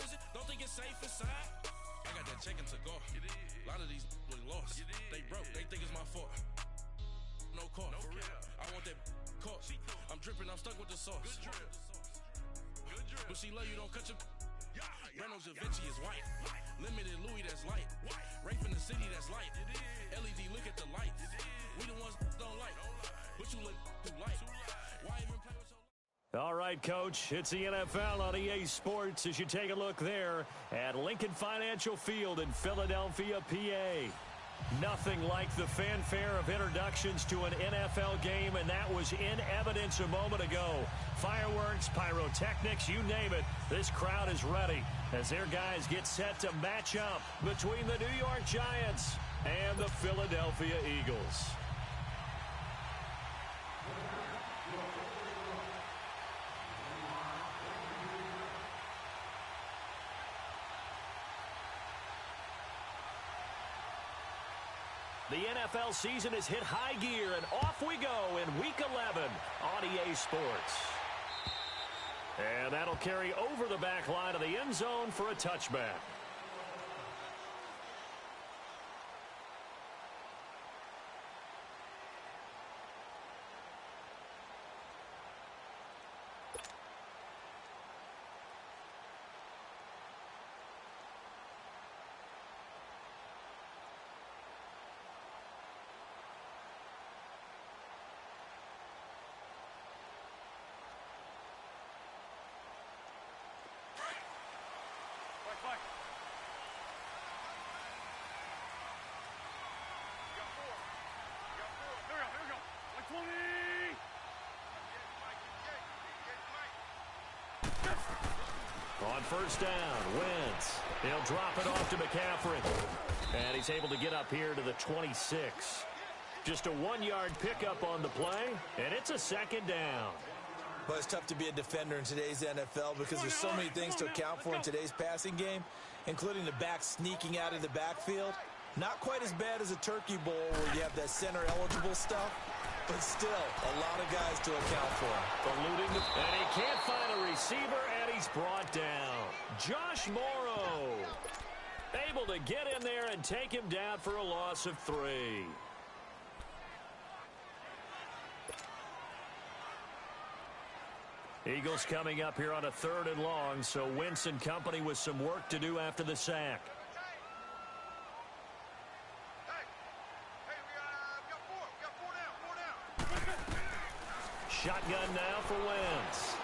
prison, don't think it's safe inside. I got that checking to go. A lot of these look lost. They broke, they think it's my fault. No call, for real. I want that caught. I'm dripping, I'm stuck with the sauce. Good drip. But she love you, don't cut your. Reynolds Da Vinci is white. Limited Louis, that's light. Rape in the city, that's light. LED, look at the lights. We the ones don't like. But you look too light. Why even play with your... All right, Coach, it's the NFL on EA Sports as you take a look there at Lincoln Financial Field in Philadelphia, PA. Nothing like the fanfare of introductions to an NFL game, and that was in evidence a moment ago. Fireworks, pyrotechnics, you name it. This crowd is ready as their guys get set to match up between the New York Giants and the Philadelphia Eagles. The NFL season has hit high gear, and off we go in Week 11 on EA Sports. And that'll carry over the back line of the end zone for a touchback. On first down, Wentz. He'll drop it off to McCaffrey. And he's able to get up here to the 26. Just a 1-yard pickup on the play, and it's a second down. But it's tough to be a defender in today's NFL because there's so many things to account for in today's passing game, including the back sneaking out of the backfield. Not quite as bad as a turkey bowl where you have that center-eligible stuff, but still a lot of guys to account for. Eluding and he can't find a receiver, and he's brought down. Josh Morrow able to get in there and take him down for a loss of 3. Eagles coming up here on a 3rd and long, so Wentz and company with some work to do after the sack. Shotgun now for Wentz.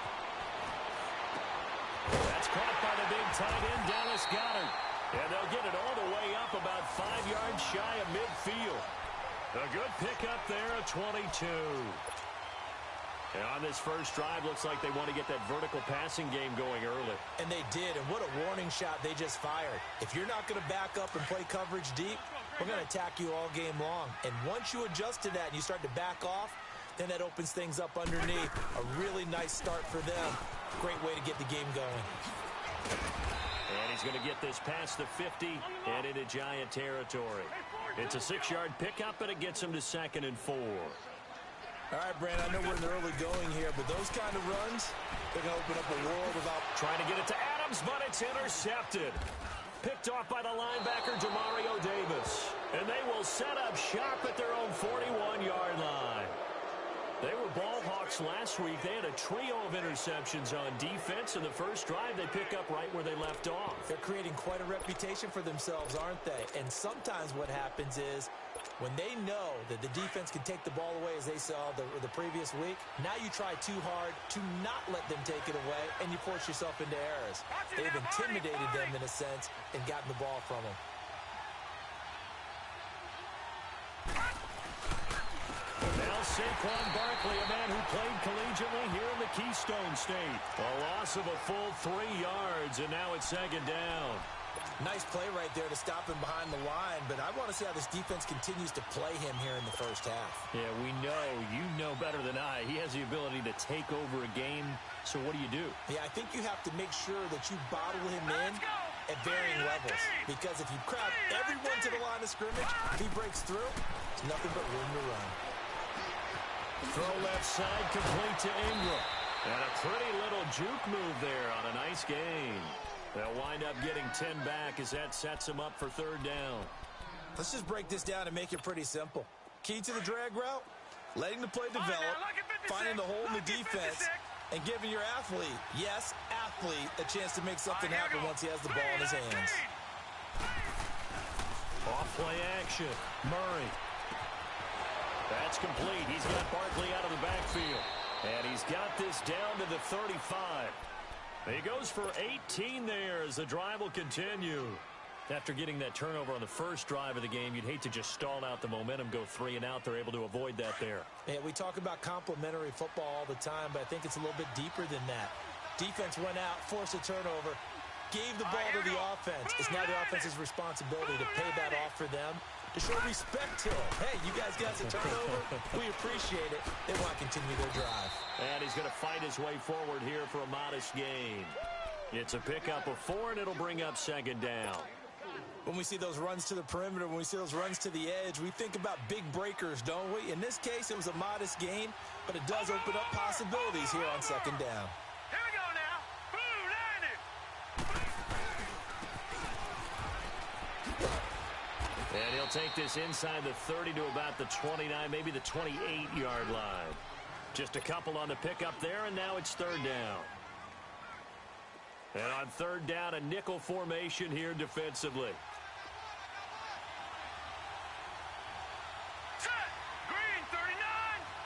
That's caught by the big tight end, Dallas Goedert. And they'll get it all the way up about 5 yards shy of midfield. A good pickup there, a 22. And on this first drive, looks like they want to get that vertical passing game going early. And they did, and what a warning shot they just fired. If you're not going to back up and play coverage deep, we're going to attack you all game long. And once you adjust to that and you start to back off, then that opens things up underneath. A really nice start for them. Great way to get the game going. And he's going to get this past the 50 and into Giant territory. It's a 6-yard pickup, and it gets him to 2nd and 4. All right, Brand, I know we're in the early going here, but those kind of runs, they're going to open up a world without... Trying to get it to Adams, but it's intercepted. Picked off by the linebacker, Demario Davis. And they will set up shop at their own 41-yard line. They were ball hawks last week. They had a trio of interceptions on defense. In the first drive, they pick up right where they left off. They're creating quite a reputation for themselves, aren't they? And sometimes what happens is when they know that the defense can take the ball away, as they saw the previous week, now you try too hard to not let them take it away, and you force yourself into errors. They've intimidated them in a sense and gotten the ball from them. Saquon Barkley, a man who played collegiately here in the Keystone State. A loss of a full 3 yards, and now it's 2nd down. Nice play right there to stop him behind the line, but I want to see how this defense continues to play him here in the first half. Yeah, we know. You know better than I. He has the ability to take over a game, so what do you do? Yeah, I think you have to make sure that you bottle him in at varying levels, because if you crowd everyone to the line of scrimmage, if he breaks through, there's nothing but room to run. Throw left side, complete to Ingram. And a pretty little juke move there on a nice gain. They'll wind up getting 10 back as that sets them up for third down. Let's just break this down and make it pretty simple. Key to the drag route, letting the play develop, finding the hole in the defense, and giving your athlete, yes, athlete, a chance to make something happen once he has the ball in his hands. Off play action. Murray. That's complete. He's got Barkley out of the backfield. And he's got this down to the 35. He goes for 18 there as the drive will continue. After getting that turnover on the first drive of the game, you'd hate to just stall out the momentum, go 3 and out. They're able to avoid that there. Yeah, we talk about complementary football all the time, but I think it's a little bit deeper than that. Defense went out, forced a turnover, gave the ball to the offense. It's now the offense's responsibility to pay that off for them, to show respect to them. Hey, you guys got the turnover. We appreciate it. They want to continue their drive. And he's going to fight his way forward here for a modest gain. It's a pickup of 4, and it'll bring up second down. When we see those runs to the perimeter, when we see those runs to the edge, we think about big breakers, don't we? In this case, it was a modest gain, but it does open up possibilities here on second down. Here we go now. Boom, And he'll take this inside the 30 to about the 29, maybe the 28-yard line. Just a couple on the pickup there, and now it's third down. And on third down, a nickel formation here defensively. Set. Green 39.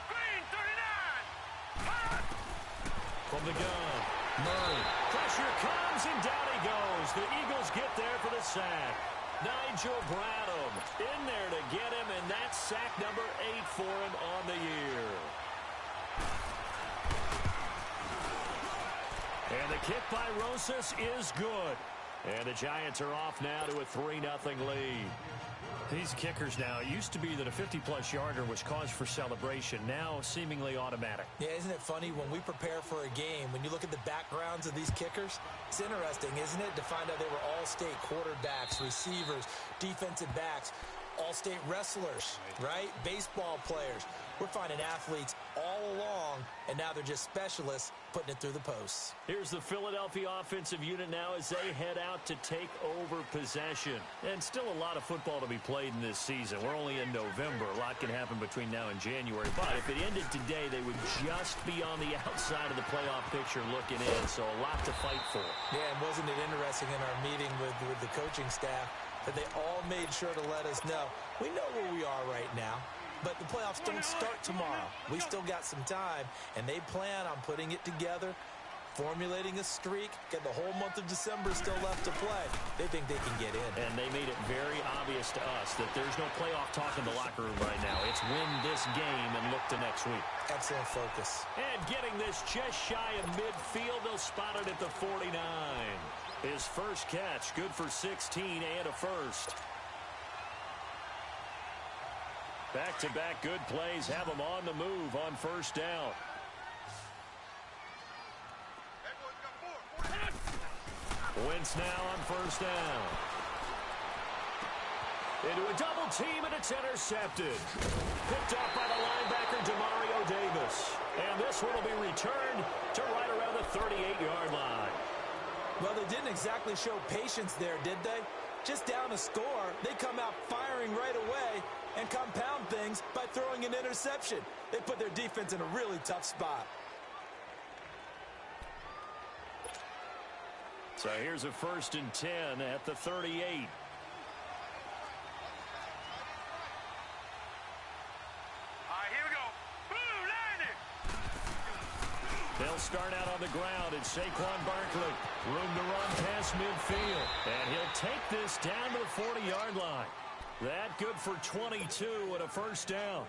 Green 39. From the gun, Murray. Pressure comes, and down he goes. The Eagles get there for the sack. Nigel Bradham in there to get him, and that's sack number 8 for him on the year. And the kick by Rosas is good. And the Giants are off now to a 3-0 lead. These kickers now, it used to be that a 50-plus yarder was cause for celebration. Now seemingly automatic. Yeah, isn't it funny when we prepare for a game, when you look at the backgrounds of these kickers, it's interesting, isn't it, to find out they were all-state quarterbacks, receivers, defensive backs, all-state wrestlers, right? Baseball players. We're finding athletes all along, and now they're just specialists putting it through the posts. Here's the Philadelphia offensive unit now as they head out to take over possession. And still a lot of football to be played in this season. We're only in November. A lot can happen between now and January. But if it ended today, they would just be on the outside of the playoff picture looking in. So a lot to fight for. Yeah, and wasn't it interesting in our meeting with the coaching staff that they all made sure to let us know, we know where we are right now, but the playoffs don't start tomorrow. We still got some time, and they plan on putting it together, formulating a streak, get the whole month of December still left to play. They think they can get in. And they made it very obvious to us that there's no playoff talk in the locker room right now. It's win this game and look to next week. Excellent focus. And getting this just shy of midfield, they'll spot it at the 49. His first catch, good for 16 and a first. Back-to-back good plays have him on the move on first down. Wentz now on first down. Into a double team, and it's intercepted. Picked off by the linebacker, Demario Davis. And this one will be returned to right around the 38-yard line. Well, they didn't exactly show patience there, did they? Just down a score, they come out firing right away and compound things by throwing an interception. They put their defense in a really tough spot. So here's a 1st and 10 at the 38. They'll start out on the ground, and Saquon Barkley. Room to run past midfield. And he'll take this down to the 40-yard line. That good for 22 and a first down.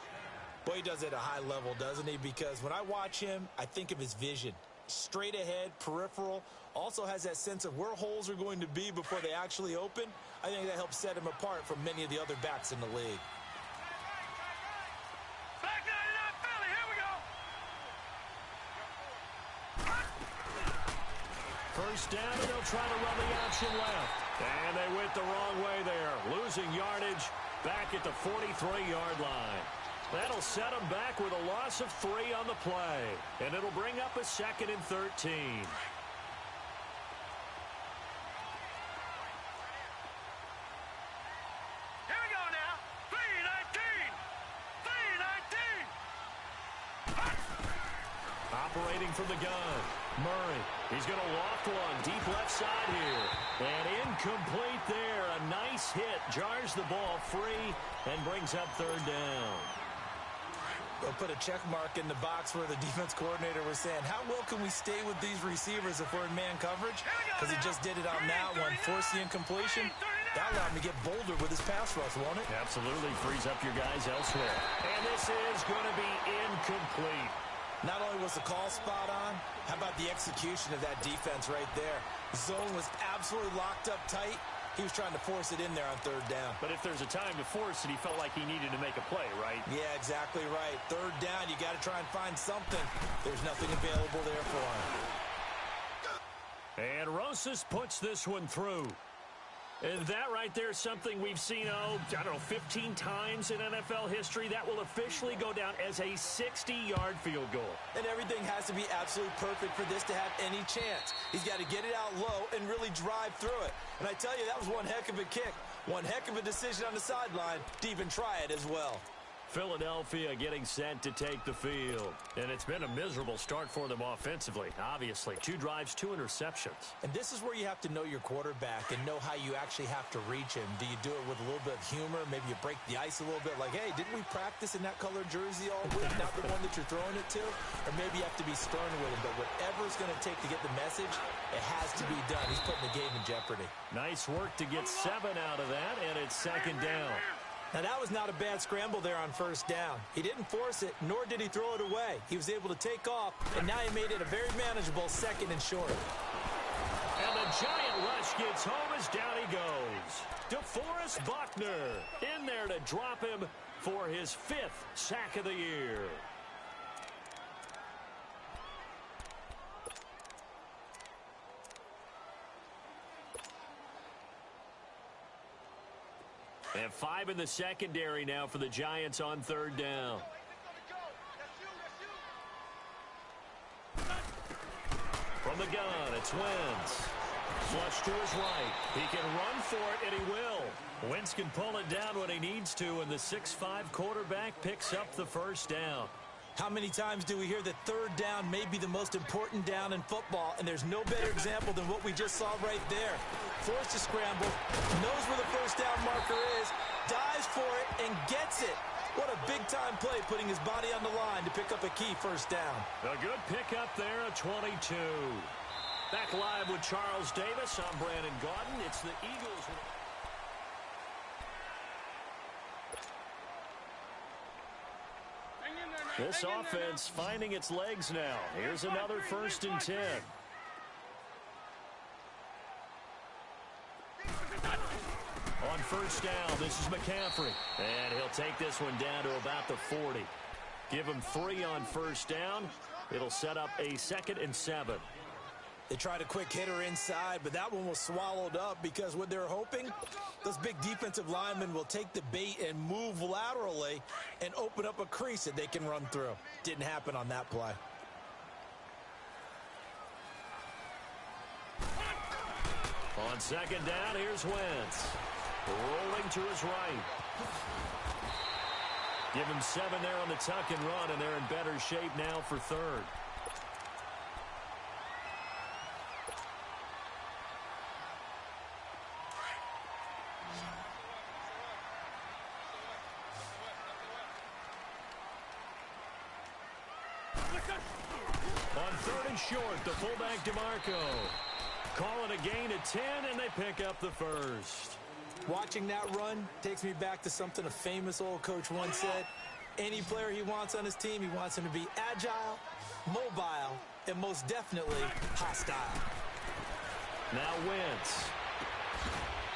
Boy, he does it at a high level, doesn't he? Because when I watch him, I think of his vision. Straight ahead, peripheral. Also has that sense of where holes are going to be before they actually open. I think that helps set him apart from many of the other backs in the league. First down, and they'll try to run the option left. And they went the wrong way there. Losing yardage back at the 43-yard line. That'll set them back with a loss of 3 on the play. And it'll bring up a 2nd and 13. operating from the gun. Murray, he's going to loft one deep left side here. And incomplete there. A nice hit. Jars the ball free and brings up third down. They'll put a check mark in the box where the defense coordinator was saying, how well can we stay with these receivers if we're in man coverage? Because he just did it on that one. Force the incompletion. That allowed him to get bolder with his pass rush, won't it? Absolutely. Frees up your guys elsewhere. And this is going to be incomplete. Not only was the call spot on, how about the execution of that defense right there? The zone was absolutely locked up tight. He was trying to force it in there on third down. But if there's a time to force it, he felt like he needed to make a play, right? Yeah, exactly right. Third down, you got to try and find something. There's nothing available there for him. And Rosas puts this one through. And that right there is something we've seen, I don't know, 15 times in NFL history. That will officially go down as a 60-yard field goal. And everything has to be absolutely perfect for this to have any chance. He's got to get it out low and really drive through it. And I tell you, that was one heck of a kick. One heck of a decision on the sideline to even try it as well. Philadelphia getting set to take the field. And it's been a miserable start for them offensively, obviously. 2 drives, 2 interceptions. And this is where you have to know your quarterback and know how you actually have to reach him. Do you do it with a little bit of humor? Maybe you break the ice a little bit like, hey, didn't we practice in that colored jersey all week, not the one that you're throwing it to? Or maybe you have to be stern with him. But whatever it's going to take to get the message, it has to be done. He's putting the game in jeopardy. Nice work to get 7 out of that, and it's second down. Now, that was not a bad scramble there on first down. He didn't force it, nor did he throw it away. He was able to take off, and now he made it a very manageable second and short. And the giant rush gets home as down he goes. DeForest Buckner in there to drop him for his 5th sack of the year. And 5 in the secondary now for the Giants on third down. From the gun, it's Wentz. Flush to his right. He can run for it, and he will. Wentz can pull it down when he needs to, and the 6'5" quarterback picks up the first down. How many times do we hear that third down may be the most important down in football, and there's no better example than what we just saw right there. Forced to scramble, knows where the first down marker is, dives for it, and gets it. What a big-time play, putting his body on the line to pick up a key first down. A good pickup there, a 22. Back live with Charles Davis. I'm Brandon Gaudin. It's the Eagles. This offense finding its legs now. Here's another 1st and 10. On first down, this is McCaffrey. And he'll take this one down to about the 40. Give him 3 on first down. It'll set up a 2nd and 7. They tried a quick hitter inside, but that one was swallowed up because what they're hoping, those big defensive linemen will take the bait and move laterally and open up a crease that they can run through. Didn't happen on that play. On second down, here's Wentz. Rolling to his right. Give him 7 there on the tuck and run, and they're in better shape now for third. On 3rd and short, the fullback DeMarco. Call it a gain of 10, and they pick up the first. Watching that run takes me back to something a famous old coach once said. Any player he wants on his team, he wants him to be agile, mobile, and most definitely hostile. Now Wentz.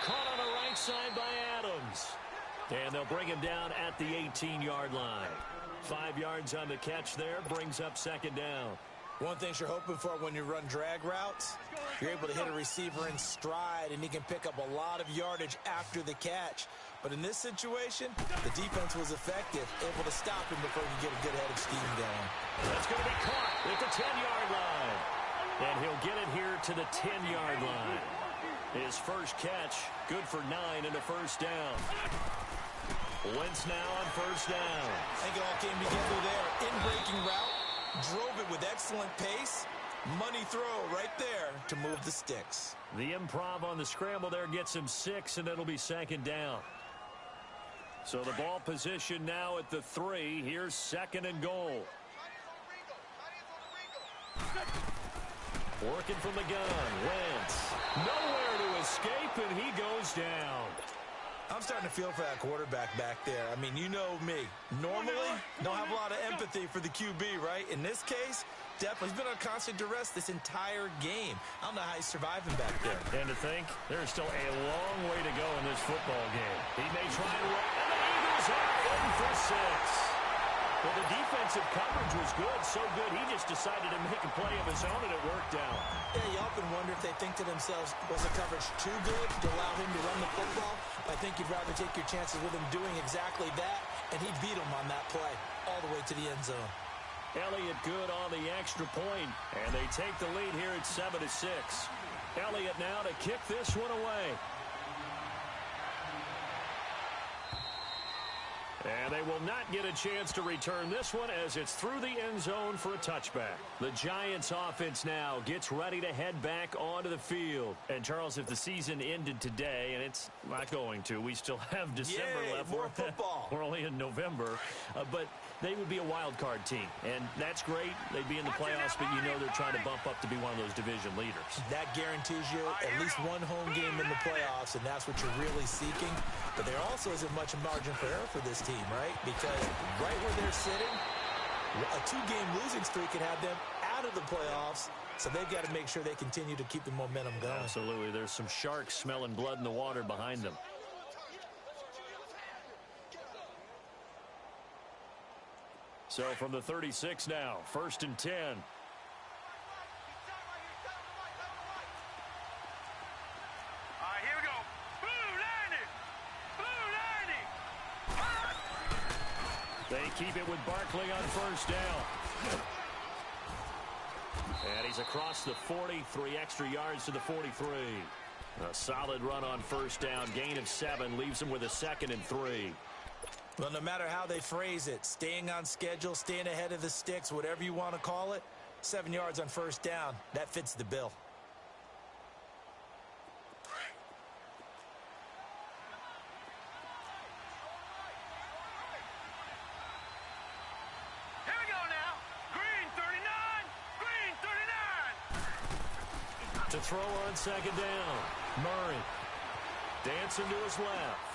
Caught on the right side by Adams. And they'll bring him down at the 18-yard line. 5 yards on the catch there, brings up second down. One thing you're hoping for when you run drag routes, you're able to hit a receiver in stride, and he can pick up a lot of yardage after the catch. But in this situation, the defense was effective, able to stop him before he could get a good head of steam going. That's going to be caught at the 10-yard line. And he'll get it here to the 10-yard line. His first catch, good for 9 and a first down. Wentz now on first down. I think it all came together there. In-breaking route, drove it with excellent pace. Money throw right there to move the sticks. The improv on the scramble there gets him 6, and it'll be second down. So the ball position now at the 3. Here's second and goal. Working from the gun. Wentz. Nowhere to escape, and he goes down. I'm starting to feel for that quarterback back there. I mean, you know me. Normally, don't have a lot of empathy for the QB, right? In this case, definitely. He's been on constant duress this entire game. I don't know how he's surviving back there. And to think, there's still a long way to go in this football game. He may try to run, and the Eagles are in for 6. Well, the defensive coverage was good, so good, he just decided to make a play of his own, and it worked out. Yeah, you often wonder if they think to themselves, was the coverage too good to allow him to run the football? I think you'd rather take your chances with him doing exactly that, and he beat him on that play all the way to the end zone. Elliott good on the extra point, and they take the lead here at 7-6. Elliott now to kick this one away. And they will not get a chance to return this one as it's through the end zone for a touchback. The Giants offense now gets ready to head back onto the field. And, Charles, if the season ended today, and it's not going to, we still have December left. More football. We're only in November. But they would be a wild card team. And that's great. They'd be in the playoffs, but you know they're trying to bump up to be one of those division leaders. That guarantees you at least one home game in the playoffs, and that's what you're really seeking. But there also isn't much margin for error for this team, right? Because right where they're sitting, a 2-game losing streak could have them out of the playoffs, so they've got to make sure they continue to keep the momentum going. Absolutely. There's some sharks smelling blood in the water behind them. So from the 36 now, 1st and 10. All right, here we go. Blue 90. Blue 90. They keep it with Barkley on 1st down. And he's across the 40, 3 extra yards to the 43. A solid run on 1st down, gain of 7, leaves him with a 2nd and 3. Well, no matter how they phrase it, staying on schedule, staying ahead of the sticks, whatever you want to call it, 7 yards on 1st down, that fits the bill. Here we go now. Green 39. Green 39. To throw on 2nd down, Murray dancing to his left.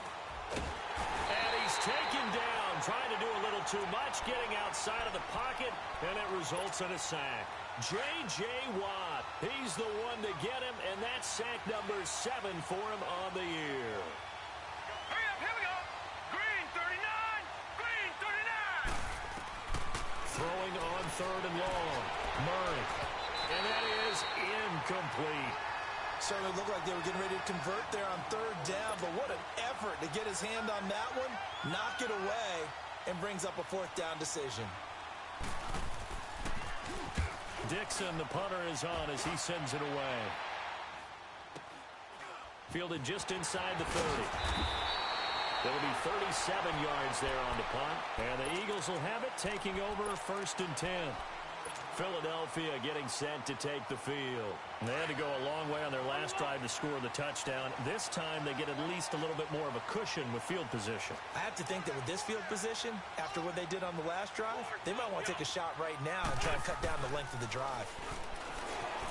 And he's taken down, trying to do a little too much, getting outside of the pocket, and it results in a sack. J.J. Watt, he's the one to get him, and that's sack number 7 for him on the year. Hurry up, here we go. Green 39. Green 39. Throwing on 3rd and long, Murray. And that is incomplete. Certainly looked like they were getting ready to convert there on 3rd down, but what an effort to get his hand on that one, knock it away, and brings up a 4th down decision. Dixon, the punter, is on as he sends it away. Fielded just inside the 30. It'll be 37 yards there on the punt, and the Eagles will have it, taking over 1st and 10. Philadelphia getting set to take the field. They had to go a long way on their last drive to score the touchdown. This time they get at least a little bit more of a cushion with field position. I have to think that with this field position, after what they did on the last drive, they might want to take a shot right now and try and cut down the length of the drive.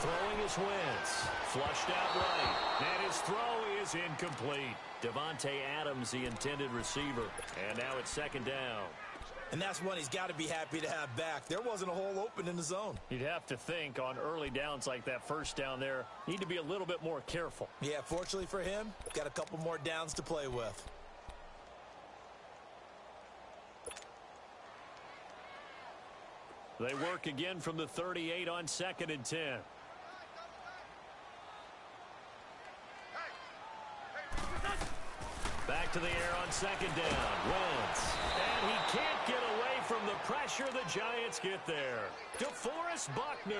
Throwing is Wentz. Flushed out right. And his throw is incomplete. Devontae Adams, the intended receiver. And now it's 2nd down. And that's one he's got to be happy to have back. There wasn't a hole open in the zone. You'd have to think on early downs like that 1st down there, need to be a little bit more careful. Yeah, fortunately for him, got a couple more downs to play with. They work again from the 38 on 2nd and 10. Back to the air on 2nd down. Wentz. And he can't get away from the pressure. The Giants get there. DeForest Buckner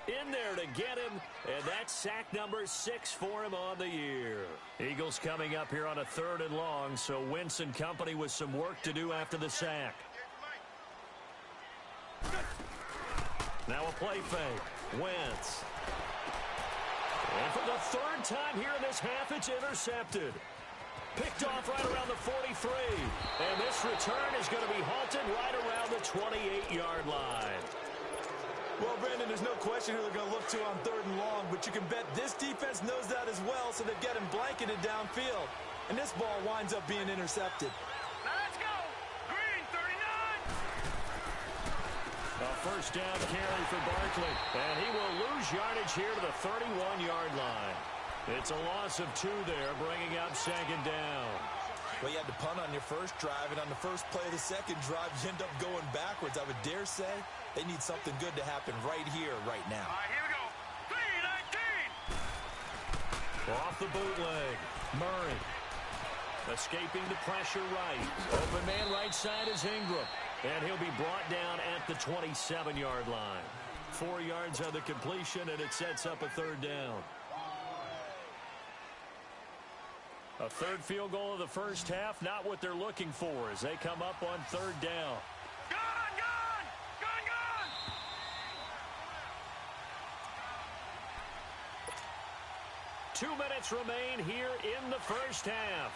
in there to get him. And that's sack number 6 for him on the year. Eagles coming up here on a 3rd and long. So Wentz and company with some work to do after the sack. Now a play fake. Wentz. And for the third time here in this half, it's intercepted. Picked off right around the 43. And this return is going to be halted right around the 28-yard line. Well, Brandon, there's no question who they're going to look to on 3rd and long, but you can bet this defense knows that as well, so they've got him blanketed downfield. And this ball winds up being intercepted. Now let's go. Green 39. A first down carry for Barkley. And he will lose yardage here to the 31-yard line. It's a loss of 2 there, bringing up 2nd down. Well, you had to punt on your first drive, and on the first play of the second drive, you end up going backwards. I would dare say they need something good to happen right here, right now. All right, here we go. 3-19. Off the bootleg. Murray. Escaping the pressure right. Open man right side is Ingram. And he'll be brought down at the 27-yard line. 4 yards on the completion, and it sets up a 3rd down. A 3rd field goal of the first half, not what they're looking for as they come up on 3rd down. Gone, gone, gone, gone. 2 minutes remain here in the first half.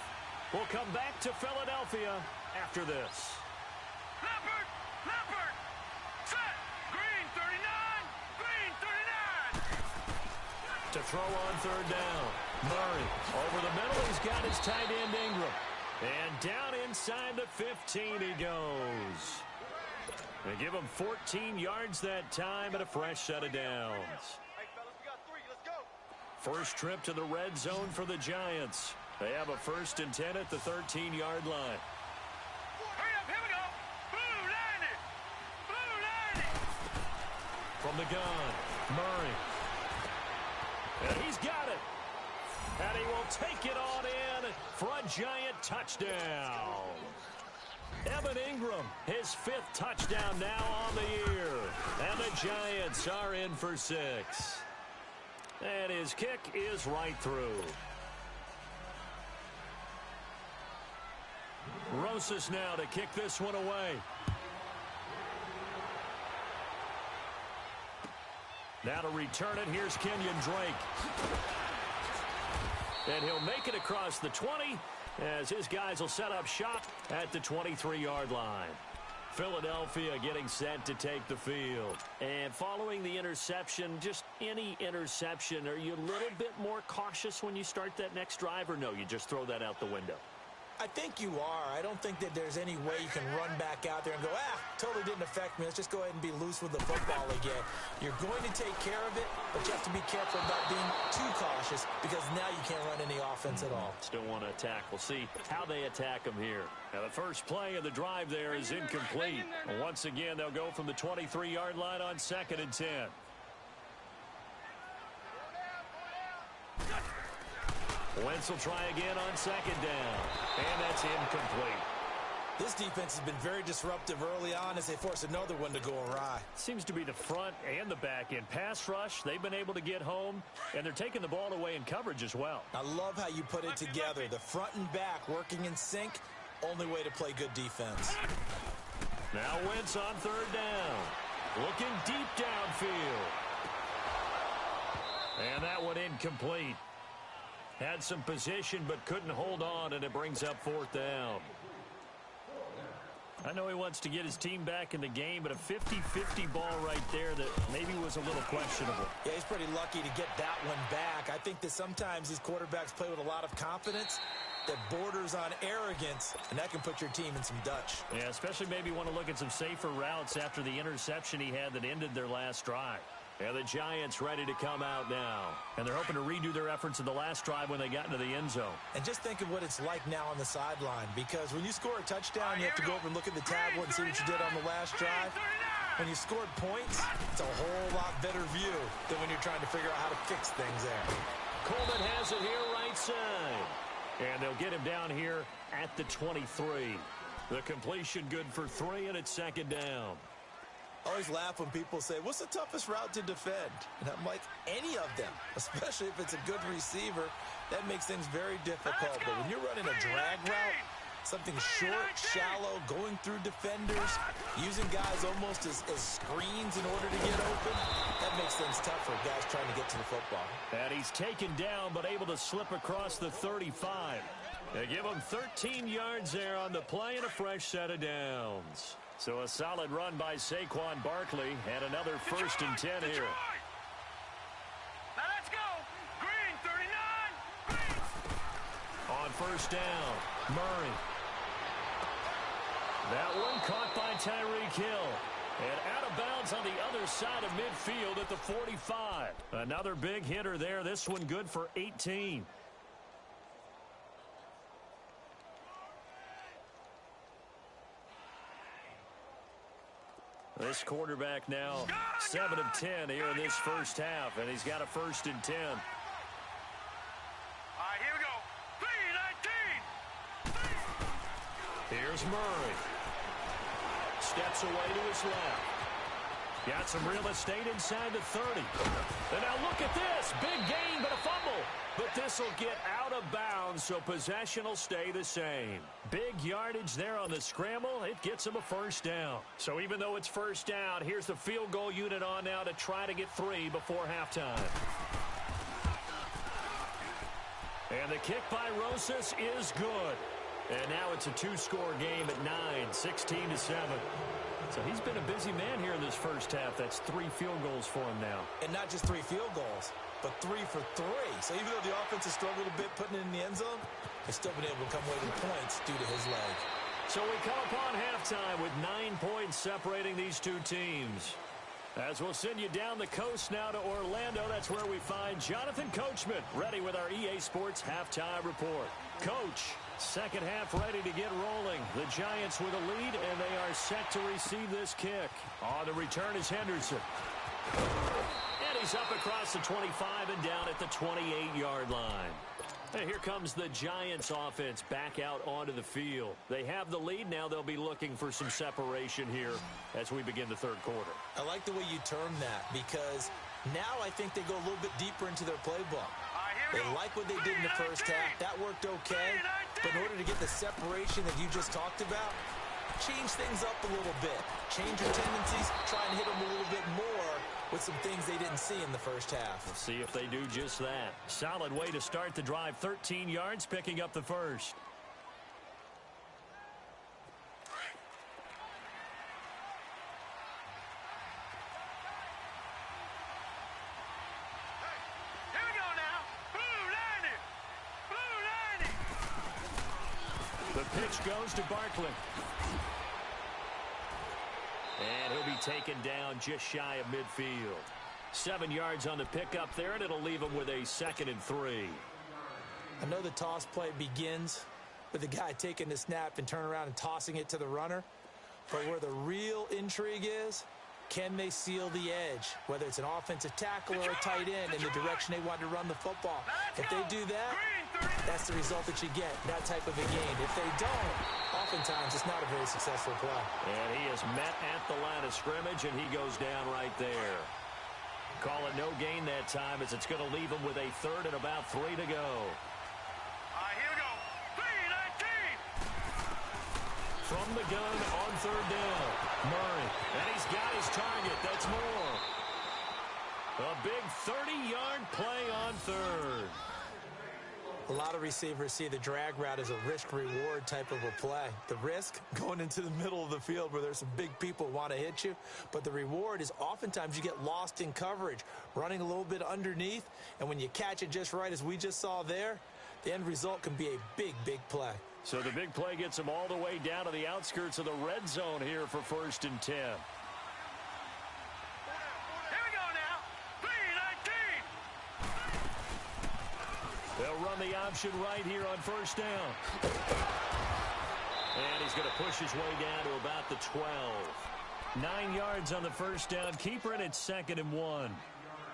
We'll come back to Philadelphia after this. Leopard, Leopard. Set. Green 39, Green 39. To throw on 3rd down. Murray over the middle. He's got his tight end Ingram. And down inside the 15 he goes. They give him 14 yards that time and a fresh set of downs. Hey, fellas, we got 3. Let's go. First trip to the red zone for the Giants. They have a 1st and 10 at the 13-yard line. Hurry up, here we go. Blue 90. Blue 90. From the gun, Murray. And he's got it. And he will take it on in for a Giant touchdown. Evan Ingram, his 5th touchdown now on the year. And the Giants are in for 6. And his kick is right through. Rosas now to kick this one away. Now to return it, here's Kenyon Drake. And he'll make it across the 20 as his guys will set up shop at the 23-yard line. Philadelphia getting set to take the field. And following the interception, just any interception, are you a little bit more cautious when you start that next drive, or no, you just throw that out the window? I think you are. I don't think that there's any way you can run back out there and go, totally didn't affect me. Let's just go ahead and be loose with the football again. You're going to take care of it, but you have to be careful about being too cautious because now you can't run any offense at all. Still want to attack. We'll see how they attack them here. Now, the first play of the drive there is incomplete. Once again, they'll go from the 23-yard line on 2nd and 10. Wentz will try again on 2nd down. And that's incomplete. This defense has been very disruptive early on as they force another one to go awry. Seems to be the front and the back end. Pass rush, they've been able to get home, and they're taking the ball away in coverage as well. I love how you put it together. The front and back working in sync. Only way to play good defense. Now Wentz on 3rd down. Looking deep downfield. And that one incomplete. Had some position but couldn't hold on, and it brings up 4th down. I know he wants to get his team back in the game, but a 50-50 ball right there that maybe was a little questionable. Yeah, he's pretty lucky to get that one back. I think that sometimes these quarterbacks play with a lot of confidence that borders on arrogance, and that can put your team in some Dutch. Yeah, especially maybe want to look at some safer routes after the interception he had that ended their last drive. And the Giants ready to come out now. And they're hoping to redo their efforts in the last drive when they got into the end zone. And just think of what it's like now on the sideline, because when you score a touchdown, you have to go over and look at the tablet and see what you did on the last drive. When you scored points, it's a whole lot better view than when you're trying to figure out how to fix things there. Coleman has it here right side. And they'll get him down here at the 23. The completion good for 3, and it's 2nd down. I always laugh when people say, what's the toughest route to defend? And I'm like, any of them, especially if it's a good receiver. That makes things very difficult. But when you're running a drag route, Something short, shallow, going through defenders, using guys almost as screens in order to get open. That makes things tough for guys trying to get to the football. And he's taken down but able to slip across the 35. They give him 13 yards there on the play and a fresh set of downs. So a solid run by Saquon Barkley and another 1st and 10 here. Now let's go. Green 39. Green. On 1st down, Murray. That one caught by Tyreek Hill. And out of bounds on the other side of midfield at the 45. Another big hitter there. This one good for 18. This quarterback now 7 of 10 here in this first half, and he's got a 1st and 10. All right, here we go. 3-19. Here's Murray. Steps away to his left. Got some real estate inside the 30. And now look at this. Big gain, but a fumble. But this will get out of bounds, so possession will stay the same. Big yardage there on the scramble. It gets him a 1st down. So even though it's 1st down, here's the field goal unit on now to try to get 3 before halftime. And the kick by Rosas is good. And now it's a 2-score game at 9, 16-7. So he's been a busy man here in this first half. That's 3 field goals for him now. And not just 3 field goals, but 3 for 3. So even though the offense has struggled a bit putting it in the end zone, they've still been able to come away with points due to his leg. So we come upon halftime with 9 points separating these two teams. As we'll send you down the coast now to Orlando, that's where we find Jonathan Coachman ready with our EA Sports Halftime Report. Coach, second half ready to get rolling. The Giants with a lead, and they are set to receive this kick. On the return is Henderson. And he's up across the 25 and down at the 28-yard line. And here comes the Giants offense back out onto the field. They have the lead. Now they'll be looking for some separation here as we begin the third quarter. I like the way you term that because now I think they go a little bit deeper into their playbook. They like what they did in the first half. That worked okay. But in order to get the separation that you just talked about, change things up a little bit. Change your tendencies. Try and hit them a little bit more with some things they didn't see in the first half. We'll see if they do just that. Solid way to start the drive. 13 yards, picking up the first. Here we go now. Blue 90. Blue 90. The pitch goes to Barkley. And he'll be taken down just shy of midfield. 7 yards on the pickup there, and it'll leave him with a 2nd and 3. I know the toss play begins with the guy taking the snap and turning around and tossing it to the runner. But where the real intrigue is, can they seal the edge? Whether it's an offensive tackle or a tight end in the direction they want to run the football. If they do that, that's the result that you get, that type of a game. If they don't, oftentimes it's not a very successful play. And he is met at the line of scrimmage, and he goes down right there. Call it no gain that time as it's going to leave him with a 3rd and about 3 to go. All right, here we go. 3-19. From the gun on 3rd down, Murray. And he's got his target. That's more. A big 30-yard play on 3rd. A lot of receivers see the drag route as a risk-reward type of a play. The risk, going into the middle of the field where there's some big people who want to hit you. But the reward is oftentimes you get lost in coverage, running a little bit underneath. And when you catch it just right, as we just saw there, the end result can be a big, big play. So the big play gets him all the way down to the outskirts of the red zone here for 1st and 10. They'll run the option right here on 1st down. And he's going to push his way down to about the 12. 9 yards on the 1st down. Keeper, and it's 2nd and 1.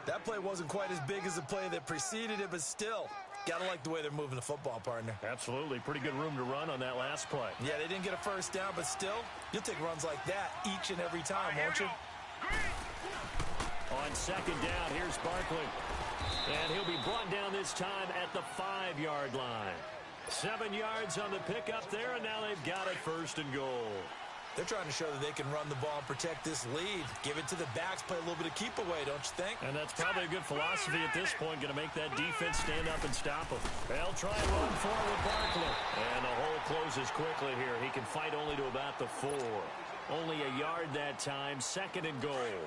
That play wasn't quite as big as the play that preceded it, but still, got to like the way they're moving the football, partner. Absolutely. Pretty good room to run on that last play. Yeah, they didn't get a 1st down, but still, you'll take runs like that each and every time, won't you? On 2nd down, here's Barkley. And he'll be brought down this time at the 5-yard line. 7 yards on the pickup there, and now they've got it 1st and goal. They're trying to show that they can run the ball and protect this lead. Give it to the backs, play a little bit of keep away, don't you think? And that's probably a good philosophy at this point, going to make that defense stand up and stop them. They'll try and run forward Barkley. And the hole closes quickly here. He can fight only to about the 4. Only a yard that time, 2nd and goal.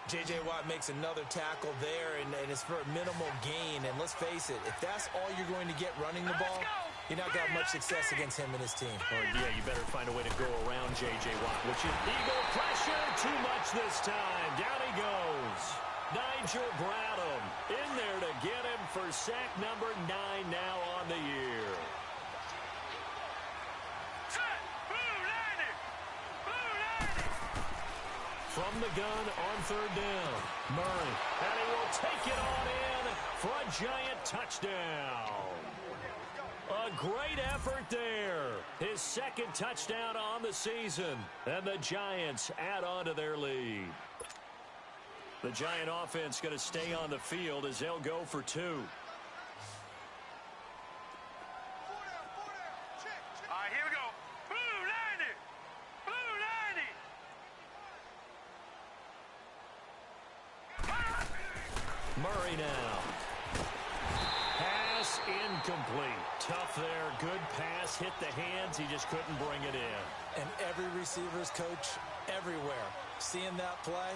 J.J. Watt makes another tackle there, and it's for a minimal gain. And let's face it, if that's all you're going to get running the ball, you're not going to have much success against him and his team. Or, yeah, you better find a way to go around J.J. Watt, which is Eagle pressure. Too much this time. Down he goes. Nigel Bradham in there to get him for sack number 9 now on the year. From the gun on 3rd down, Murray, and he will take it on in for a giant touchdown. A great effort there. His 2nd touchdown on the season, and the Giants add on to their lead. The Giant offense going to stay on the field as they'll go for 2. All right, here we go. Blue 90. Blue 90. Murray now. Pass incomplete. Tough there. Good pass. Hit the hands. He just couldn't bring it in. And every receiver's coach everywhere. Seeing that play,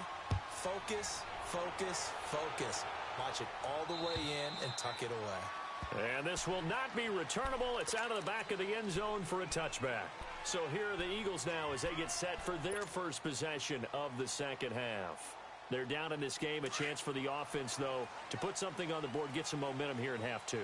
focus, focus, focus. Watch it all the way in and tuck it away. And this will not be returnable. It's out of the back of the end zone for a touchback. So here are the Eagles now as they get set for their first possession of the 2nd half. They're down in this game. A chance for the offense, though, to put something on the board, get some momentum here in half 2.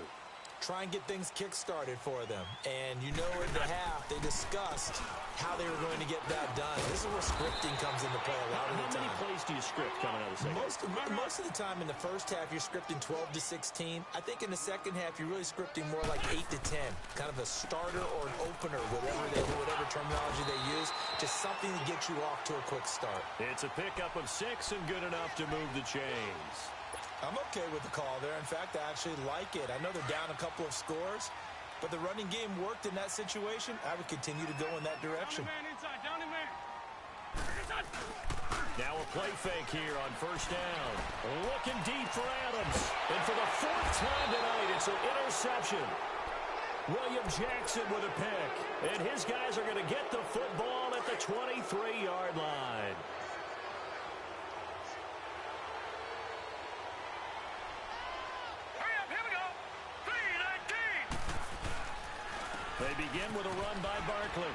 Try and get things kick-started for them. And you know in the half, they discussed how they were going to get that done. This is where scripting comes into play a lot of the time. How many plays do you script coming out of the second? Most of the time in the first half, you're scripting 12 to 16. I think in the second half, you're really scripting more like 8 to 10. Kind of a starter or an opener, whatever terminology they use. Just something to get you off to a quick start. It's a pickup of 6 and good enough to move the chains. I'm okay with the call there. In fact, I actually like it. I know they're down a couple of scores, but the running game worked in that situation. I would continue to go in that direction. Now a play fake here on 1st down. Looking deep for Adams. And for the 4th time tonight, it's an interception. William Jackson with a pick. And his guys are going to get the football at the 23-yard line. They begin with a run by Barkley.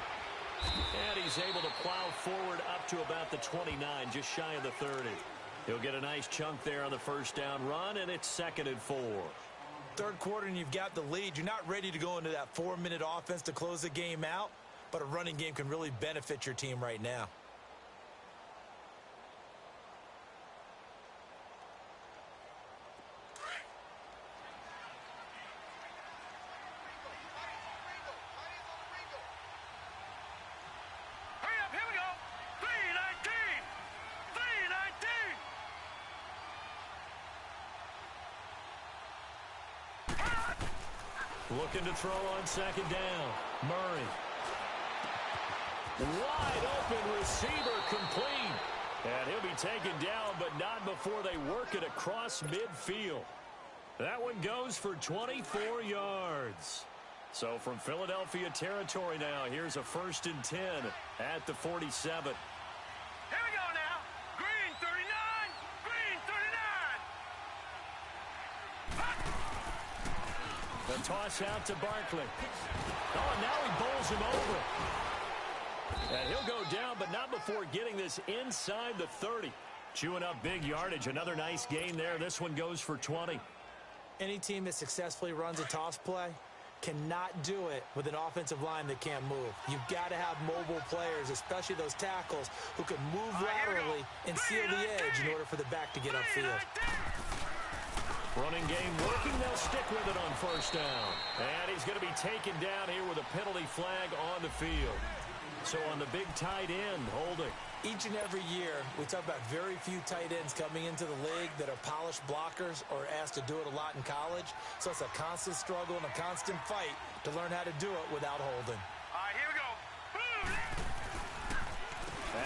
And he's able to plow forward up to about the 29, just shy of the 30. He'll get a nice chunk there on the 1st down run, and it's 2nd and 4. 3rd quarter, and you've got the lead. You're not ready to go into that 4-minute offense to close the game out, but a running game can really benefit your team right now. Looking to throw on 2nd down. Murray. Wide open receiver complete. And he'll be taken down, but not before they work it across midfield. That one goes for 24 yards. So from Philadelphia territory now, here's a 1st and 10 at the 47. Here we go now. Green 39. Green 39. The toss out to Barkley. Oh, and now he bowls him over. And he'll go down, but not before getting this inside the 30. Chewing up big yardage. Another nice gain there. This one goes for 20. Any team that successfully runs a toss play cannot do it with an offensive line that can't move. You've got to have mobile players, especially those tackles, who can move laterally and seal the edge in order for the back to get upfield. Running game working. They'll stick with it on 1st down. And he's going to be taken down here with a penalty flag on the field. So on the big tight end, holding. Each and every year, we talk about very few tight ends coming into the league that are polished blockers or asked to do it a lot in college. So it's a constant struggle and a constant fight to learn how to do it without holding. All right, here we go.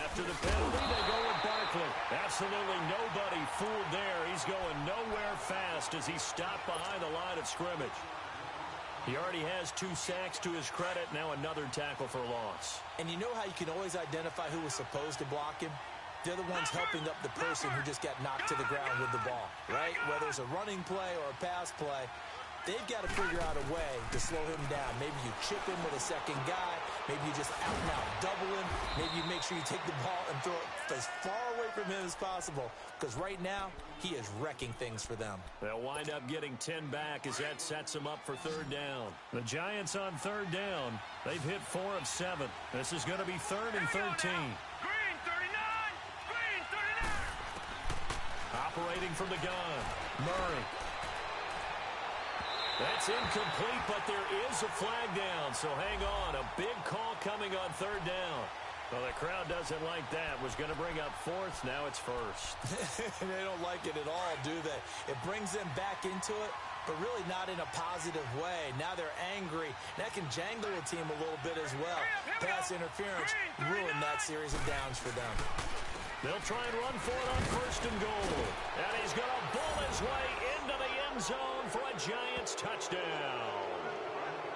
After the penalty, they go with Barkley. Absolutely nobody fooled there. He's going nowhere fast as he stopped behind the line of scrimmage. He already has 2 sacks to his credit. Now another tackle for loss. And you know how you can always identify who was supposed to block him? They're the ones helping up the person who just got knocked to the ground with the ball, right? Whether it's a running play or a pass play, they've got to figure out a way to slow him down. Maybe you chip him with a second guy. Maybe you just out and out double him. Maybe you make sure you take the ball and throw it as far away from him as possible. Because right now, he is wrecking things for them. They'll wind up getting 10 back as that sets them up for 3rd down. The Giants on 3rd down. They've hit 4 of 7. This is going to be 3rd and 13. Green 39. Green 39. Operating from the gun. Murray. That's incomplete, but there is a flag down, so hang on. A big call coming on 3rd down. Well, the crowd doesn't like that. Was going to bring up 4th. Now it's 1st. They don't like it at all, do they? It brings them back into it, but really not in a positive way. Now they're angry. That can jangle a team a little bit as well. Pass interference ruined that series of downs for them. They'll try and run for it on 1st and goal. And he's going to bull his way into the end zone for a Giants touchdown.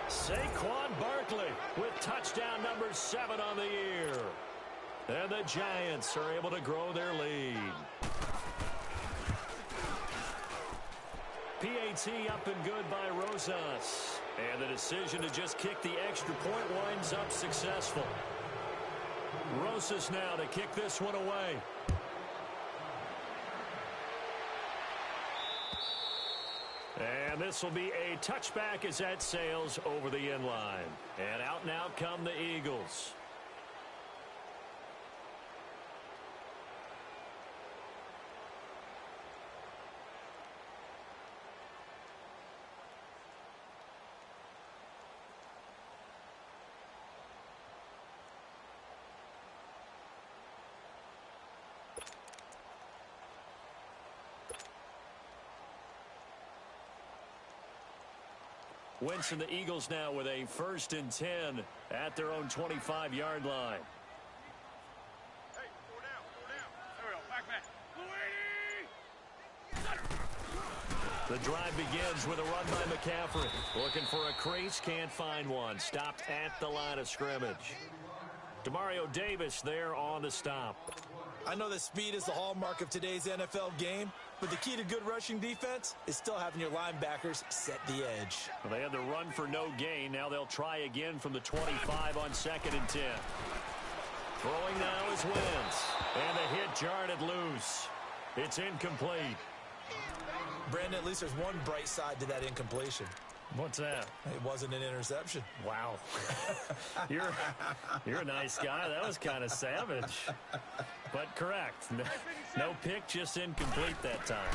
Saquon Barkley with touchdown number 7 on the year. And the Giants are able to grow their lead. PAT up and good by Rosas. And the decision to just kick the extra point winds up successful. Rosas now to kick this one away. And this will be a touchback as that sails over the end line. And out come the Eagles. Wentz and the Eagles now with a 1st and 10 at their own 25-yard line. Hey, 4 down, 4 down. There we go, back. The drive begins with a run by McCaffrey. Looking for a crease, can't find one. Stopped at the line of scrimmage. Demario Davis there on the stop. I know that speed is the hallmark of today's NFL game, but the key to good rushing defense is still having your linebackers set the edge. Well, they had the run for no gain. Now they'll try again from the 25 on 2nd and 10. Throwing now is Wentz. And the hit jarred it loose. It's incomplete. Brandon, at least there's one bright side to that incompletion. What's that? It wasn't an interception. Wow. You're a nice guy. That was kind of savage. But correct. No pick, just incomplete that time.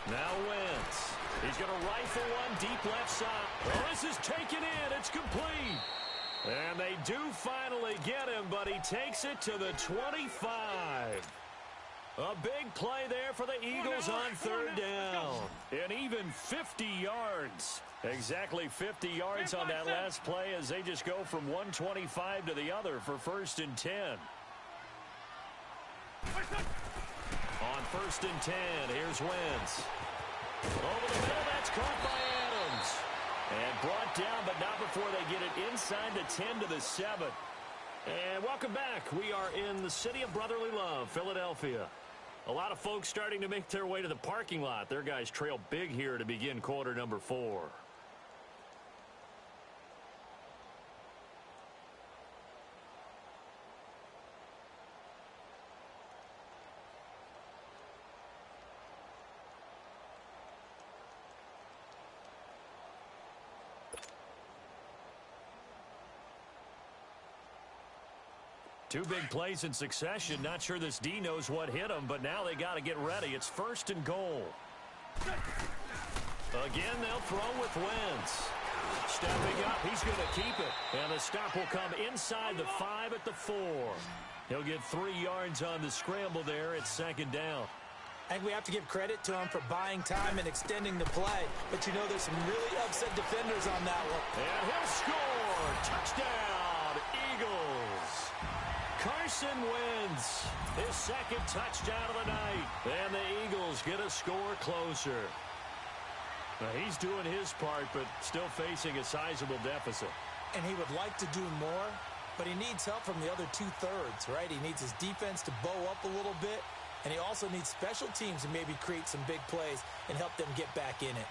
Now Wentz. He's going to rifle one deep left side. Well, this is taken in. It's complete. And they do finally get him, but he takes it to the 25. A big play there for the Eagles on 3rd down. And even 50 yards. Exactly 50 yards on that last play as they just go from 125 to the other for 1st and 10. On 1st and 10, here's Wentz. Over the middle, that's caught by Adams. And brought down, but not before they get it inside the 10 to the 7. And welcome back. We are in the city of brotherly love, Philadelphia. A lot of folks starting to make their way to the parking lot. Their guys trail big here to begin quarter number 4. Two big plays in succession. Not sure this D knows what hit him, but now they got to get ready. It's 1st and goal. Again, they'll throw with Wentz. Stepping up, he's going to keep it. And the stop will come inside the 5 at the 4. He'll get 3 yards on the scramble there at second down. I think we have to give credit to him for buying time and extending the play. But, you know, there's some really upset defenders on that one. And he'll score. Touchdown, Eagles. Carson Wentz, his second touchdown of the night. And the Eagles get a score closer. Now, he's doing his part, but still facing a sizable deficit. And he would like to do more, but he needs help from the other 2/3, right? He needs his defense to bow up a little bit, and he also needs special teams to maybe create some big plays and help them get back in it.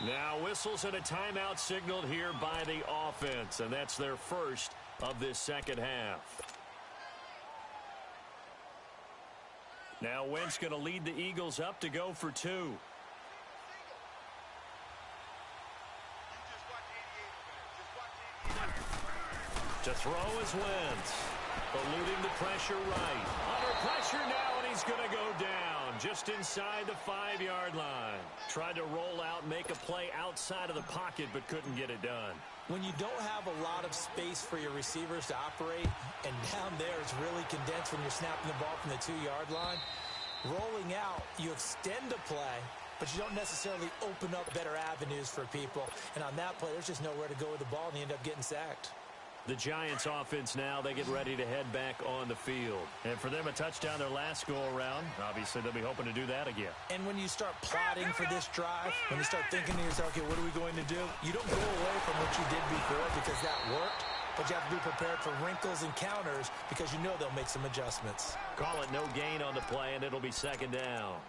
Now whistles and a timeout signaled here by the offense, and that's their first of this second half. Now Wentz going to lead the Eagles up to go for 2. To throw is Wentz, eluding the pressure right. Under pressure now, and he's going to go down just inside the 5-yard line. Tried to roll out, make a play outside of the pocket, but couldn't get it done. When you don't have a lot of space for your receivers to operate, and down there it's really condensed when you're snapping the ball from the 2-yard line, rolling out, you extend a play, but you don't necessarily open up better avenues for people. And on that play, there's just nowhere to go with the ball, and you end up getting sacked. The Giants offense now, they get ready to head back on the field. And for them, a touchdown their last go-around. Obviously, they'll be hoping to do that again. And when you start plotting for this drive, when you start thinking to yourself, okay, what are we going to do? You don't go away from what you did before because that worked, but you have to be prepared for wrinkles and counters because you know they'll make some adjustments. Call it no gain on the play, and it'll be second down.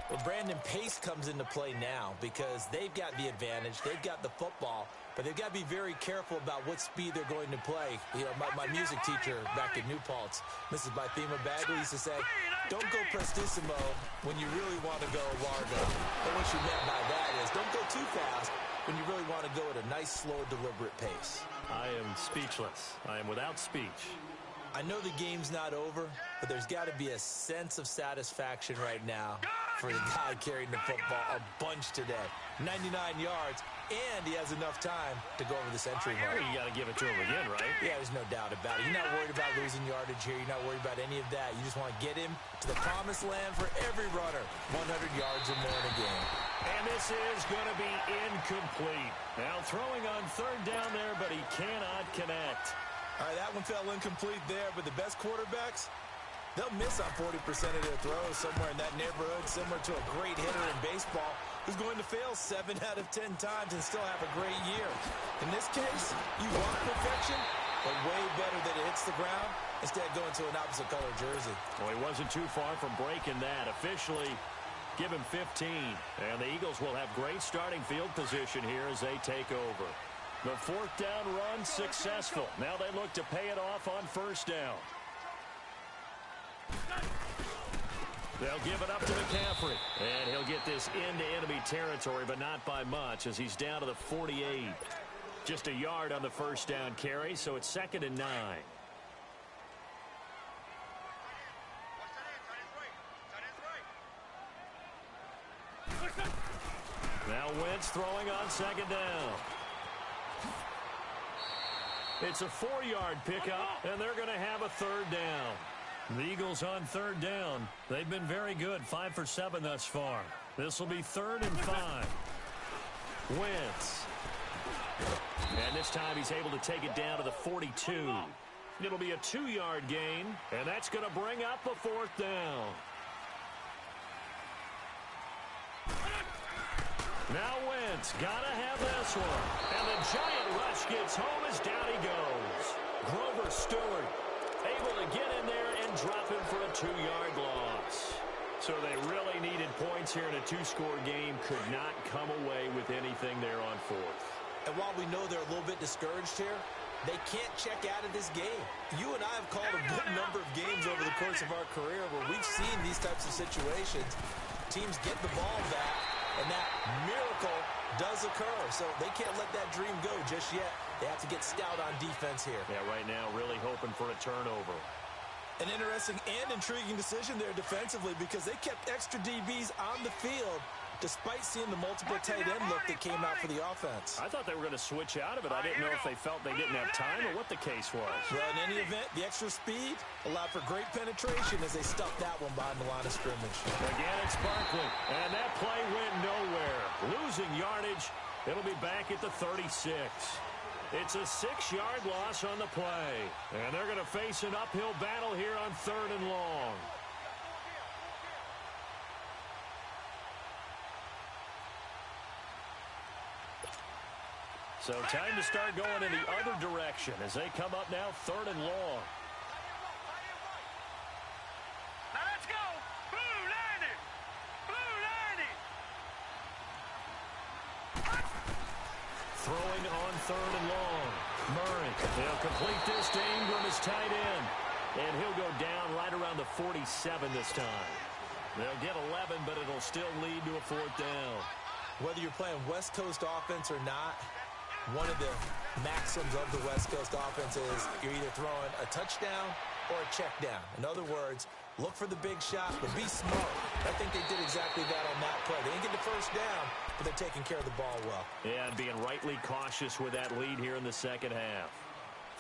Well, Brandon, pace comes into play now because they've got the advantage. They've got the football, but they've got to be very careful about what speed they're going to play. You know, my music teacher back at New Paltz, Mrs. Bythema Bagley, used to say, don't go prestissimo when you really want to go largo. And what she meant by that is don't go too fast when you really want to go at a nice, slow, deliberate pace. I am speechless. I am without speech. I know the game's not over, but there's got to be a sense of satisfaction right now for the guy carrying the football a bunch today. 99 yards, and he has enough time to go over the century mark. Well, you got to give it to him again, right? Yeah, there's no doubt about it. You're not worried about losing yardage here. You're not worried about any of that. You just want to get him to the promised land for every runner. 100 yards or more in a game. And this is going to be incomplete. Now throwing on third down there, but he cannot connect. All right, that one fell incomplete there, but the best quarterbacks, they'll miss on 40% of their throws somewhere in that neighborhood, similar to a great hitter in baseball who's going to fail 7 out of 10 times and still have a great year. In this case, you want perfection, but way better that it hits the ground instead of going to an opposite color jersey. Well, he wasn't too far from breaking that. Officially, give him 15. And the Eagles will have great starting field position here as they take over. The fourth down run successful. Now they look to pay it off on first down. They'll give it up to McCaffrey. And he'll get this into enemy territory, but not by much as he's down to the 48. Just a yard on the first down carry, so it's 2nd and 9. Now Wentz throwing on 2nd down. It's a 4-yard pickup, and they're going to have a third down. The Eagles on third down. They've been very good, 5 for 7 thus far. This will be 3rd and 5. Wentz. And this time he's able to take it down to the 42. It'll be a 2-yard gain, and that's going to bring up a 4th down. Now Wentz, gotta have this one. And the giant rush gets home as down he goes. Grover Stewart able to get in there and drop him for a 2-yard loss. So they really needed points here in a 2-score game. Could not come away with anything there on 4th. And while we know they're a little bit discouraged here, they can't check out of this game. You and I have called a good number of games over the course of our career where we've seen these types of situations. Teams get the ball back, and that miracle does occur. So they can't let that dream go just yet. They have to get stout on defense here. Yeah, right now, really hope open for a turnover. An interesting and intriguing decision there defensively because they kept extra DBs on the field despite seeing the multiple tight end look that came out for the offense. I thought they were going to switch out of it. I didn't know if they felt they didn't have time or what the case was. Well, in any event, the extra speed allowed for great penetration as they stuffed that one behind the line of scrimmage. Again, it's Barkley, and that play went nowhere. Losing yardage, it'll be back at the 36. It's a 6-yard loss on the play, and they're going to face an uphill battle here on 3rd and long. So time to start going in the other direction as they come up now 3rd and long. Now let's go. Blue landing. Blue landing. Throwing on 3rd and long. Murray, he'll complete this to Ingram as tight end. And he'll go down right around the 47 this time. They'll get 11, but it'll still lead to a 4th down. Whether you're playing West Coast offense or not, one of the maxims of the West Coast offense is you're either throwing a touchdown or a check down. In other words, look for the big shot, but be smart. I think they did exactly that on that play. They didn't get the first down, but they're taking care of the ball well. Yeah, and being rightly cautious with that lead here in the second half.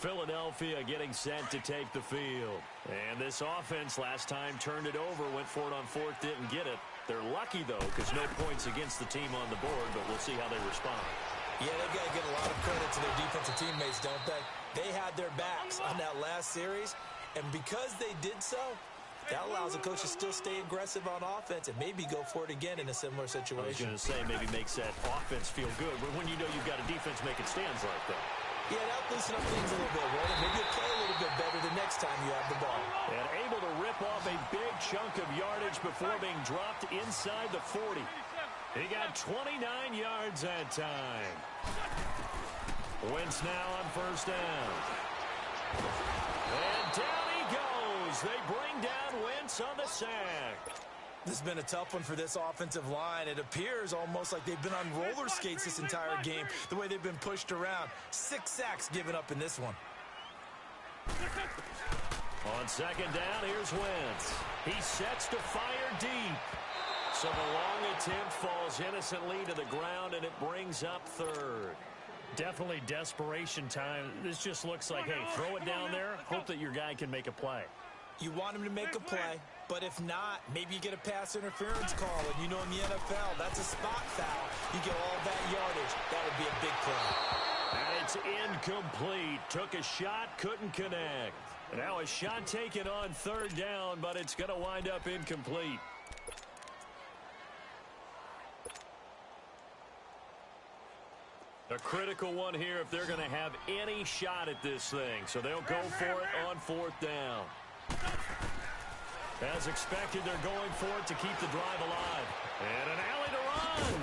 Philadelphia getting set to take the field. And this offense last time turned it over, went for it on 4th, didn't get it. They're lucky, though, because no points against the team on the board, but we'll see how they respond. Yeah, they've got to give a lot of credit to their defensive teammates, don't they? They had their backs on that last series, and because they did so, that allows the coach to still stay aggressive on offense and maybe go for it again in a similar situation. I was going to say maybe makes that offense feel good, but when you know you've got a defense making stands like that. Yeah, that'll loosen up things a little bit, right? And maybe you'll play a little bit better the next time you have the ball. And able to rip off a big chunk of yardage before being dropped inside the 40. He got 29 yards that time. Wentz now on 1st down. And down he goes. They bring down Wentz on the sack. This has been a tough one for this offensive line. It appears almost like they've been on roller skates this entire game, the way they've been pushed around. 6 sacks given up in this one. On 2nd down, here's Wentz. He sets to fire deep. So the long attempt falls innocently to the ground, and it brings up 3rd. Definitely desperation time. This just looks like, hey, throw it down there, hope that your guy can make a play. You want him to make a play, but if not, maybe you get a pass interference call, and you know in the NFL, that's a spot foul. You get all that yardage. That would be a big play. And it's incomplete. Took a shot, couldn't connect. Now a shot taken on 3rd down, but it's going to wind up incomplete. A critical one here if they're going to have any shot at this thing. So they'll go for it on 4th down. As expected, they're going for it to keep the drive alive. And an alley to run.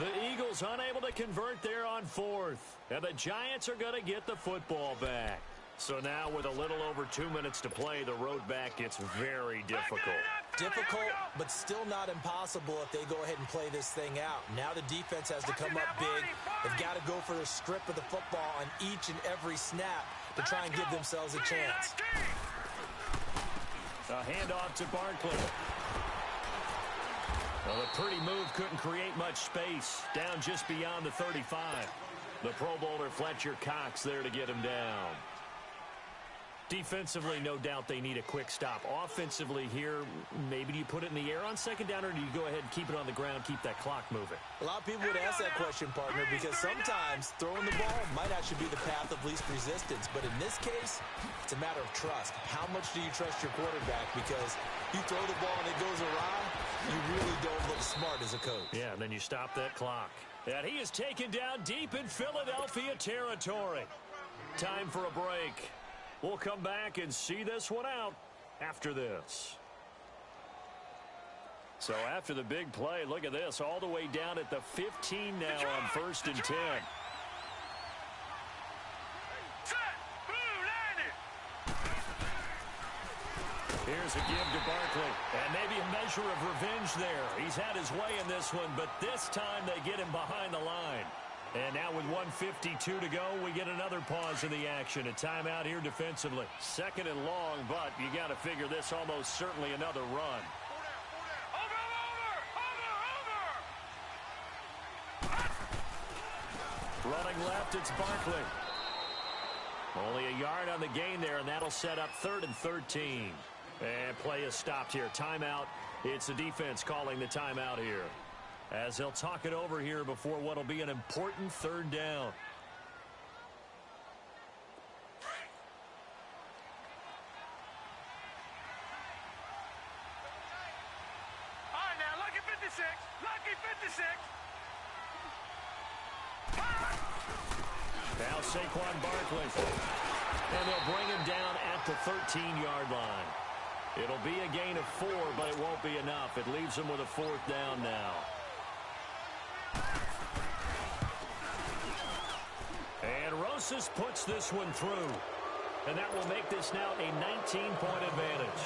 The Eagles unable to convert there on 4th. And the Giants are going to get the football back. So now with a little over 2 minutes to play, the road back gets very difficult. Difficult, but still not impossible if they go ahead and play this thing out. Now the defense has to come up big. They've got to go for the strip of the football on each and every snap to try and give themselves a chance. A handoff to Barkley. Well, a pretty move couldn't create much space. Down just beyond the 35. The Pro Bowler Fletcher Cox there to get him down. Defensively, no doubt they need a quick stop. Offensively here, maybe do you put it in the air on 2nd down, or do you go ahead and keep it on the ground, keep that clock moving? A lot of people would ask that question, partner, because sometimes throwing the ball might actually be the path of least resistance. But in this case, it's a matter of trust. How much do you trust your quarterback? Because you throw the ball and it goes awry, you really don't look smart as a coach. Yeah, and then you stop that clock. And he is taken down deep in Philadelphia territory. Time for a break. We'll come back and see this one out after this. So after the big play, look at this, all the way down at the 15 now on 1st and 10. Here's a give to Barkley, and maybe a measure of revenge there. He's had his way in this one, but this time they get him behind the line. And now with 1:52 to go, we get another pause in the action. A timeout here defensively. Second and long, but you got to figure this almost certainly another run. Running left, it's Barkley. Only a yard on the gain there, and that'll set up 3rd and 13. And play is stopped here. Timeout. It's the defense calling the timeout here, as they'll talk it over here before what will be an important 3rd down. All right, now, lucky 56. Lucky 56. Now Saquon Barkley. And they'll bring him down at the 13-yard line. It'll be a gain of 4, but it won't be enough. It leaves them with a 4th down now. And Rosas puts this one through. And that will make this now a 19-point advantage.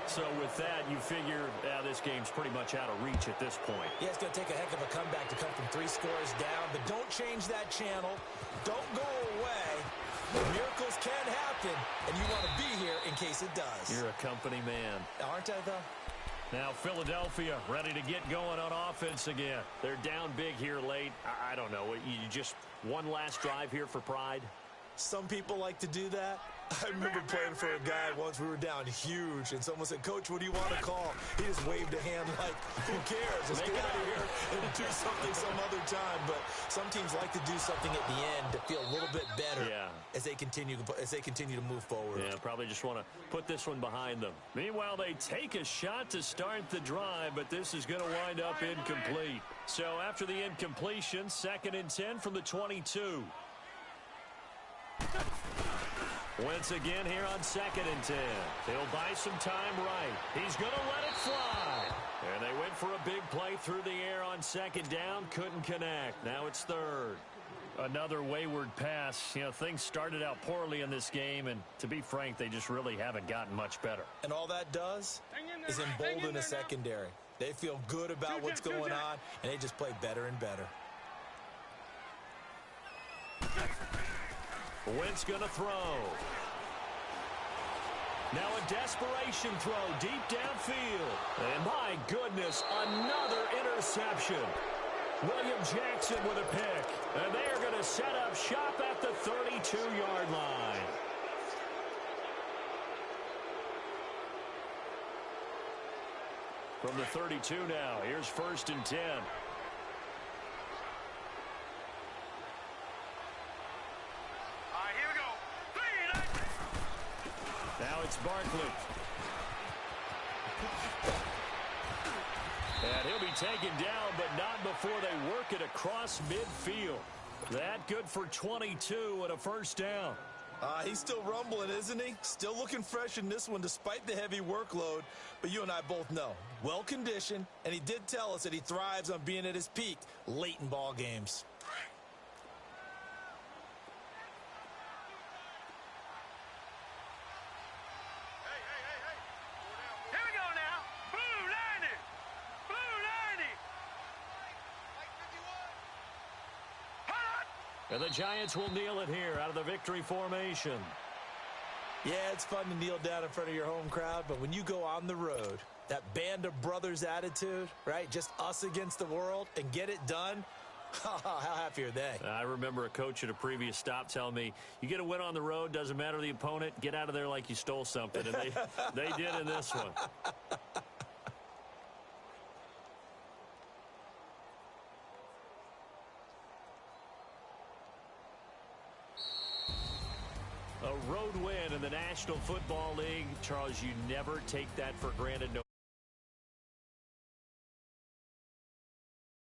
So with that, you figure this game's pretty much out of reach at this point. Yeah, it's going to take a heck of a comeback to come from 3 scores down. But don't change that channel. Don't go away. Miracles can happen, and you want to be here in case it does. You're a company man. Aren't I, though? Now Philadelphia ready to get going on offense again. They're down big here late. I don't know. You just one last drive here for pride? Some people like to do that. I remember playing for a guy once. We were down huge, and someone said, "Coach, what do you want to call?" He just waved a hand like, who cares? Let's get out of here and do something some other time. But some teams like to do something at the end to feel a little bit better as they continue to move forward. Yeah, probably just want to put this one behind them. Meanwhile, they take a shot to start the drive, but this is going to wind up incomplete. So after the incompletion, 2nd and 10 from the 22. Once again here on 2nd and 10. He'll buy some time right. He's going to let it fly. And they went for a big play through the air on 2nd down. Couldn't connect. Now it's 3rd. Another wayward pass. You know, things started out poorly in this game, and to be frank, they just really haven't gotten much better. And all that does is embolden the secondary. They feel good about what's going on, and they just play better and better. Wentz going to throw. Now a desperation throw deep downfield. And my goodness, another interception. William Jackson with a pick. And they are going to set up shop at the 32-yard line. From the 32 now, here's 1st and 10. Now it's Barkley. And he'll be taken down, but not before they work it across midfield. That good for 22 and a 1st down. He's still rumbling, isn't he? Still looking fresh in this one despite the heavy workload. But you and I both know, well-conditioned, and he did tell us that he thrives on being at his peak late in ball games. And the Giants will kneel it here out of the victory formation. Yeah, it's fun to kneel down in front of your home crowd, but when you go on the road, that band of brothers attitude, right? Just us against the world and get it done. How happy are they? I remember a coach at a previous stop telling me, you get a win on the road, doesn't matter the opponent, get out of there like you stole something. And they did in this one. A road win in the National Football League. Charles, you never take that for granted.